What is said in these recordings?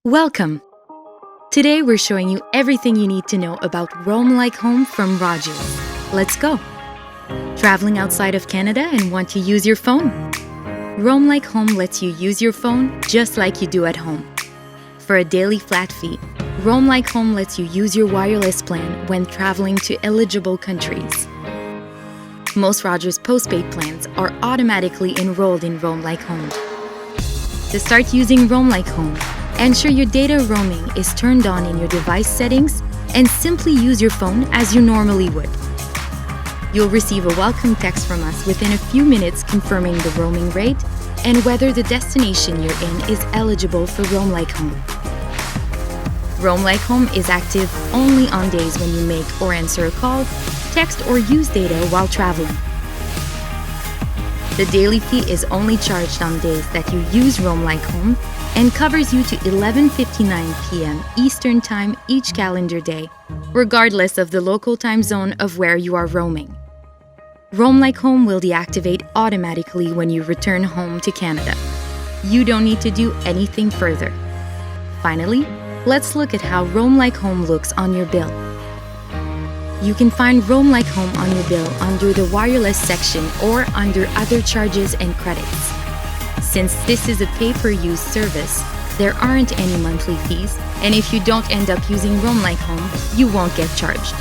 Welcome! Today we're showing you everything you need to know about Roam Like Home from Rogers. Let's go! Traveling outside of Canada and want to use your phone? Roam Like Home lets you use your phone just like you do at home. For a daily flat fee, Roam Like Home lets you use your wireless plan when traveling to eligible countries. Most Rogers postpaid plans are automatically enrolled in Roam Like Home. To start using Roam Like Home, ensure your data roaming is turned on in your device settings and simply use your phone as you normally would. You'll receive a welcome text from us within a few minutes confirming the roaming rate and whether the destination you're in is eligible for Roam Like Home. Roam Like Home is active only on days when you make or answer a call, text or use data while traveling. The daily fee is only charged on days that you use Roam Like Home and covers you to 11:59 p.m. Eastern Time each calendar day, regardless of the local time zone of where you are roaming. Roam Like Home will deactivate automatically when you return home to Canada. You don't need to do anything further. Finally, let's look at how Roam Like Home looks on your bill. You can find Roam Like Home on your bill under the wireless section or under other charges and credits. Since this is a pay-per-use service, there aren't any monthly fees, and if you don't end up using Roam Like Home, you won't get charged.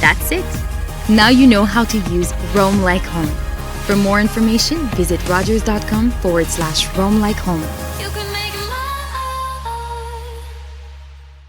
That's it! Now you know how to use Roam Like Home. For more information, visit rogers.com/Roam Like Home.